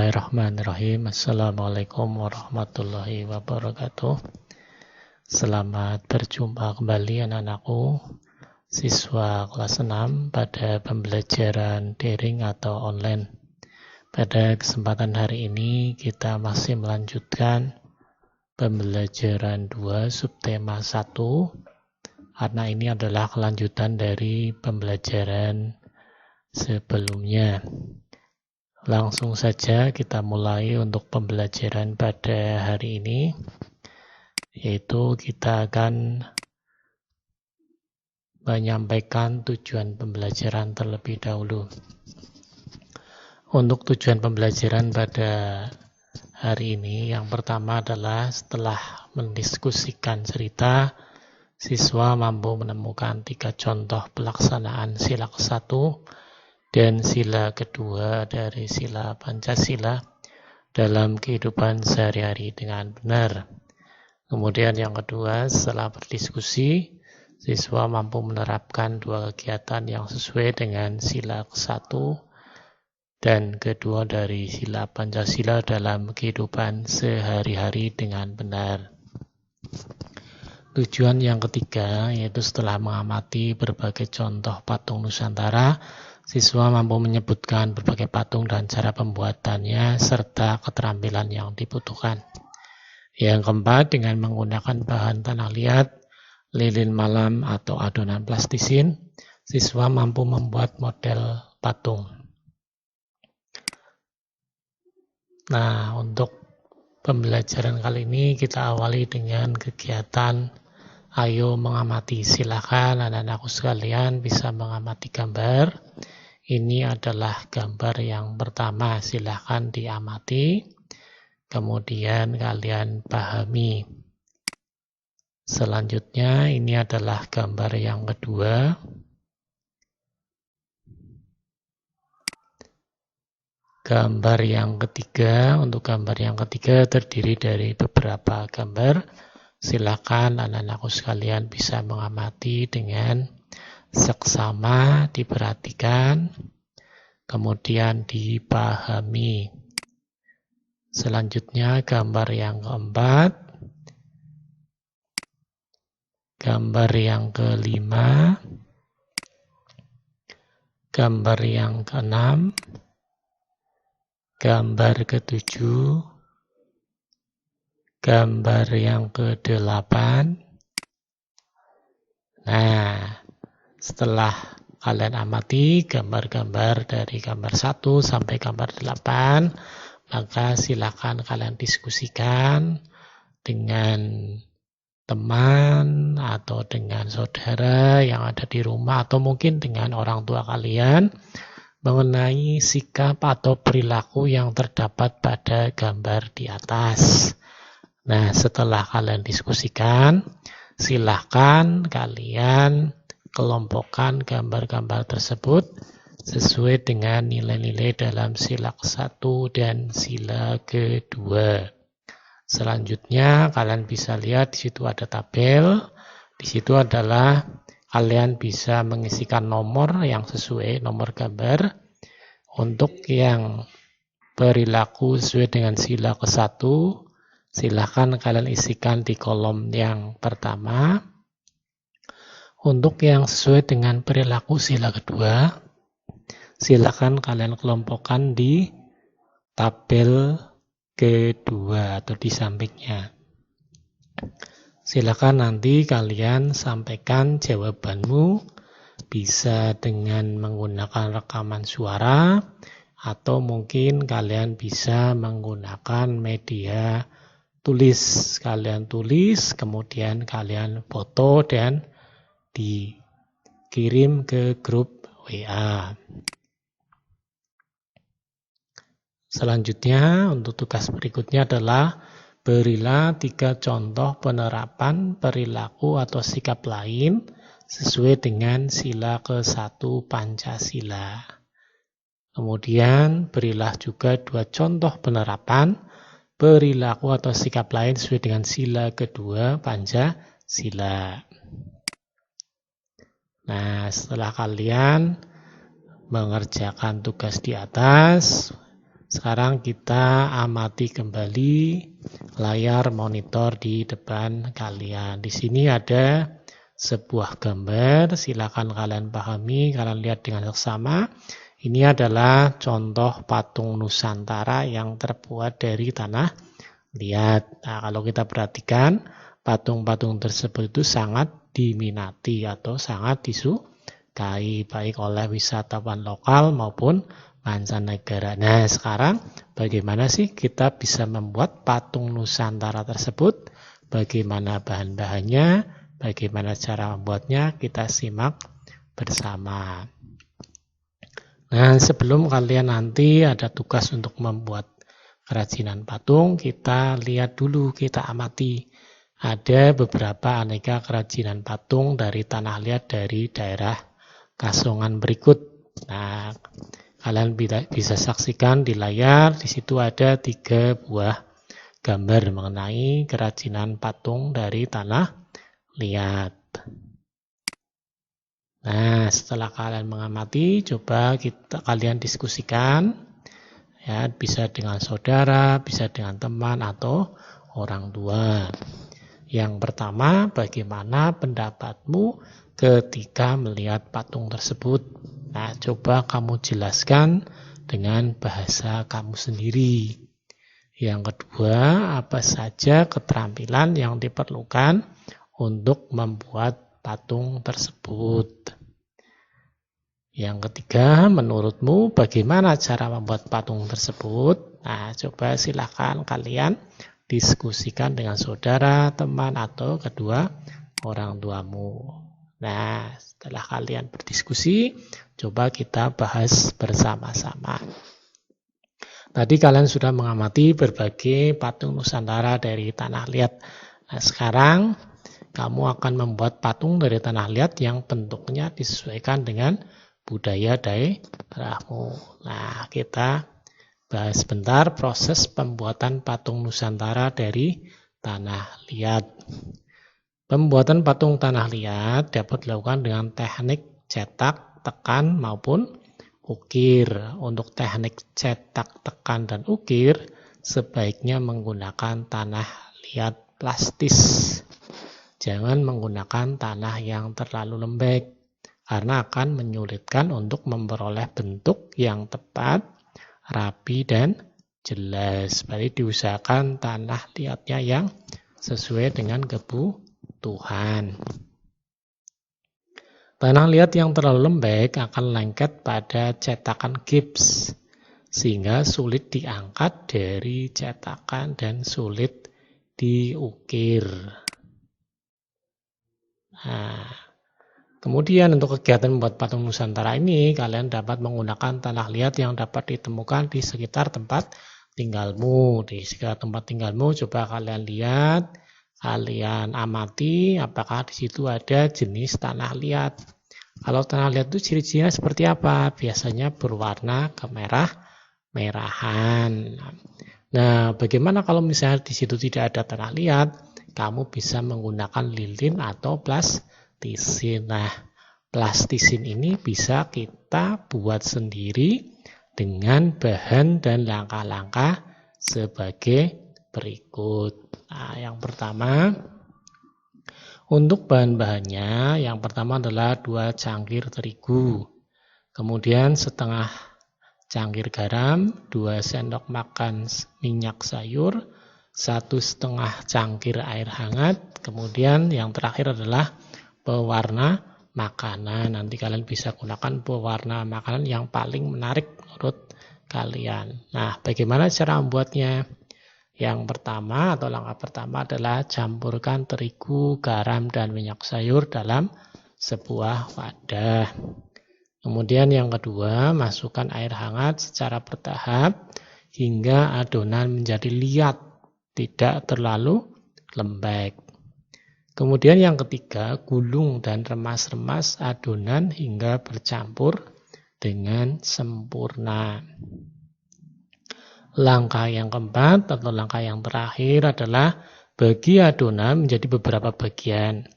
Bismillahirrahmanirrahim. Assalamualaikum warahmatullahi wabarakatuh. Selamat berjumpa kembali anak-anakku, siswa kelas 6 pada pembelajaran daring atau online. Pada kesempatan hari ini kita masih melanjutkan pembelajaran 2 subtema 1, karena ini adalah kelanjutan dari pembelajaran sebelumnya. Langsung saja kita mulai untuk pembelajaran pada hari ini, yaitu kita akan menyampaikan tujuan pembelajaran terlebih dahulu. Untuk tujuan pembelajaran pada hari ini, yang pertama adalah setelah mendiskusikan cerita, siswa mampu menemukan 3 contoh pelaksanaan sila ke-1 dan sila kedua dari sila Pancasila dalam kehidupan sehari-hari dengan benar. Kemudian yang kedua, setelah berdiskusi, siswa mampu menerapkan 2 kegiatan yang sesuai dengan sila ke-1 dan kedua dari sila Pancasila dalam kehidupan sehari-hari dengan benar. Tujuan yang ketiga, yaitu setelah mengamati berbagai contoh patung Nusantara, siswa mampu menyebutkan berbagai patung dan cara pembuatannya serta keterampilan yang dibutuhkan. Yang keempat, dengan menggunakan bahan tanah liat, lilin malam atau adonan plastisin, siswa mampu membuat model patung. Nah, untuk pembelajaran kali ini kita awali dengan kegiatan ayo mengamati. Silakan anak-anakku sekalian bisa mengamati gambar. Ini adalah gambar yang pertama, silakan diamati, kemudian kalian pahami. Selanjutnya ini adalah gambar yang kedua. Gambar yang ketiga, untuk gambar yang ketiga terdiri dari beberapa gambar. Silakan anak-anakku sekalian bisa mengamati dengan seksama, diperhatikan, kemudian dipahami. Selanjutnya gambar yang keempat, gambar yang kelima, gambar yang keenam, gambar ketujuh, gambar yang kedelapan. Nah, setelah kalian amati gambar-gambar dari gambar 1 sampai gambar 8, maka silakan kalian diskusikan dengan teman atau dengan saudara yang ada di rumah atau mungkin dengan orang tua kalian mengenai sikap atau perilaku yang terdapat pada gambar di atas. Nah, setelah kalian diskusikan, silakan kalian kelompokkan gambar-gambar tersebut sesuai dengan nilai-nilai dalam sila ke-1 dan sila kedua. Selanjutnya kalian bisa lihat di situ ada tabel. Di situ adalah kalian bisa mengisikan nomor yang sesuai nomor gambar. Untuk yang perilaku sesuai dengan sila ke-1, silakan kalian isikan di kolom yang pertama. Untuk yang sesuai dengan perilaku sila kedua, silakan kalian kelompokkan di tabel kedua atau di sampingnya. Silakan nanti kalian sampaikan jawabanmu, bisa dengan menggunakan rekaman suara atau mungkin kalian bisa menggunakan media tulis. Kalian tulis, kemudian kalian foto dan dikirim ke grup WA. Selanjutnya untuk tugas berikutnya adalah berilah 3 contoh penerapan perilaku atau sikap lain sesuai dengan sila ke-1 Pancasila. Kemudian berilah juga 2 contoh penerapan perilaku atau sikap lain sesuai dengan sila kedua Pancasila. Nah, setelah kalian mengerjakan tugas di atas, Sekarang kita amati kembali layar monitor di depan kalian. Di sini ada sebuah gambar, silakan kalian pahami, kalian lihat dengan seksama. Ini adalah contoh patung Nusantara yang terbuat dari tanah liat. Nah, kalau kita perhatikan, patung-patung tersebut itu sangat diminati atau sangat disukai baik oleh wisatawan lokal maupun mancanegara. Nah, sekarang bagaimana sih kita bisa membuat patung Nusantara tersebut? Bagaimana bahan-bahannya? Bagaimana cara membuatnya? Kita simak bersama. Nah, sebelum kalian nanti ada tugas untuk membuat kerajinan patung, kita lihat dulu, kita amati. Ada beberapa aneka kerajinan patung dari tanah liat dari daerah Kasongan berikut. Nah, kalian bisa saksikan di layar, di situ ada 3 buah gambar mengenai kerajinan patung dari tanah liat. Nah, setelah kalian mengamati, coba kalian diskusikan. Ya, bisa dengan saudara, bisa dengan teman atau orang tua. Yang pertama, bagaimana pendapatmu ketika melihat patung tersebut? Nah, coba kamu jelaskan dengan bahasa kamu sendiri. Yang kedua, apa saja keterampilan yang diperlukan untuk membuat patung tersebut? Yang ketiga, menurutmu bagaimana cara membuat patung tersebut? Nah, coba silakan kalian diskusikan dengan saudara, teman, atau kedua orang tuamu. Nah, setelah kalian berdiskusi, coba kita bahas bersama-sama. Tadi kalian sudah mengamati berbagai patung Nusantara dari tanah liat. Nah, sekarang kamu akan membuat patung dari tanah liat yang bentuknya disesuaikan dengan budaya daerahmu. Nah, kita bahas sebentar proses pembuatan patung Nusantara dari tanah liat. Pembuatan patung tanah liat dapat dilakukan dengan teknik cetak, tekan, maupun ukir. Untuk teknik cetak, tekan, dan ukir, sebaiknya menggunakan tanah liat plastis. Jangan menggunakan tanah yang terlalu lembek, karena akan menyulitkan untuk memperoleh bentuk yang tepat, rapi, dan jelas. Berarti diusahakan tanah liatnya yang sesuai dengan kebutuhan. Tanah liat yang terlalu lembek akan lengket pada cetakan gips, sehingga sulit diangkat dari cetakan dan sulit diukir. Nah, kemudian untuk kegiatan membuat patung Nusantara ini, kalian dapat menggunakan tanah liat yang dapat ditemukan di sekitar tempat tinggalmu. Di sekitar tempat tinggalmu, coba kalian lihat, kalian amati apakah di situ ada jenis tanah liat. Kalau tanah liat itu ciri-cirinya seperti apa? Biasanya berwarna kemerah-merahan. Nah, bagaimana kalau misalnya di situ tidak ada tanah liat? Kamu bisa menggunakan lilin atau plastisin. Nah, plastisin ini bisa kita buat sendiri dengan bahan dan langkah-langkah sebagai berikut. Nah, yang pertama, untuk bahan-bahannya, yang pertama adalah 2 cangkir terigu, kemudian setengah cangkir garam, 2 sendok makan minyak sayur, 1,5 cangkir air hangat, kemudian yang terakhir adalah pewarna makanan. Nanti kalian bisa gunakan pewarna makanan yang paling menarik menurut kalian. Nah, bagaimana cara membuatnya? Yang pertama atau langkah pertama adalah campurkan terigu, garam, dan minyak sayur dalam sebuah wadah. Kemudian yang kedua, masukkan air hangat secara bertahap hingga adonan menjadi liat, tidak terlalu lembek. Kemudian yang ketiga, gulung dan remas-remas adonan hingga bercampur dengan sempurna. Langkah yang keempat atau langkah yang terakhir adalah bagi adonan menjadi beberapa bagian.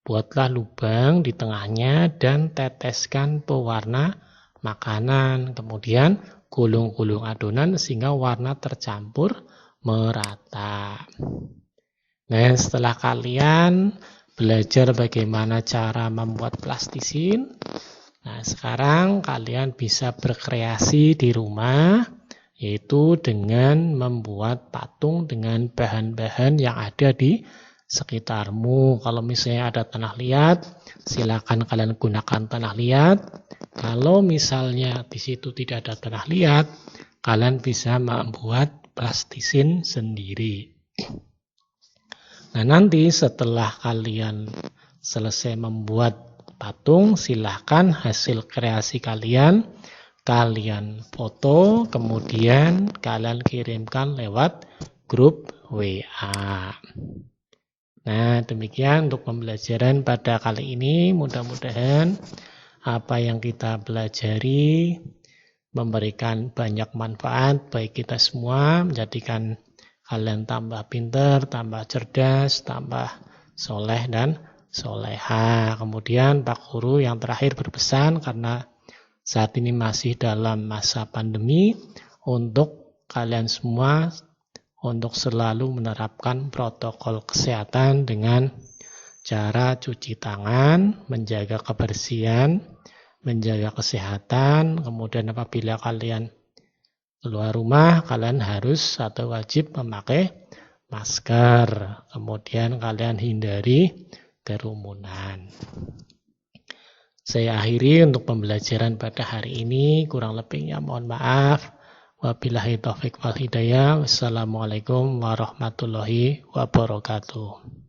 Buatlah lubang di tengahnya dan teteskan pewarna makanan. Kemudian gulung-gulung adonan sehingga warna tercampur merata. Nah, setelah kalian belajar bagaimana cara membuat plastisin, nah sekarang kalian bisa berkreasi di rumah, yaitu dengan membuat patung dengan bahan-bahan yang ada di sekitarmu. Kalau misalnya ada tanah liat, silakan kalian gunakan tanah liat. Kalau misalnya di situ tidak ada tanah liat, kalian bisa membuat plastisin sendiri. Nah, nanti setelah kalian selesai membuat patung, silahkan hasil kreasi kalian foto, kemudian kalian kirimkan lewat grup WA. Nah, demikian untuk pembelajaran pada kali ini. Mudah-mudahan apa yang kita pelajari memberikan banyak manfaat bagi kita semua, menjadikan kalian tambah pintar, tambah cerdas, tambah soleh dan soleha. Kemudian Pak Guru yang terakhir berpesan, karena saat ini masih dalam masa pandemi, untuk kalian semua untuk selalu menerapkan protokol kesehatan dengan cara cuci tangan, menjaga kebersihan, menjaga kesehatan. Kemudian apabila kalian keluar rumah, kalian harus atau wajib memakai masker. Kemudian kalian hindari kerumunan. Saya akhiri untuk pembelajaran pada hari ini. Kurang lebihnya mohon maaf. Wabillahi taufiq wal hidayah. Wassalamualaikum warahmatullahi wabarakatuh.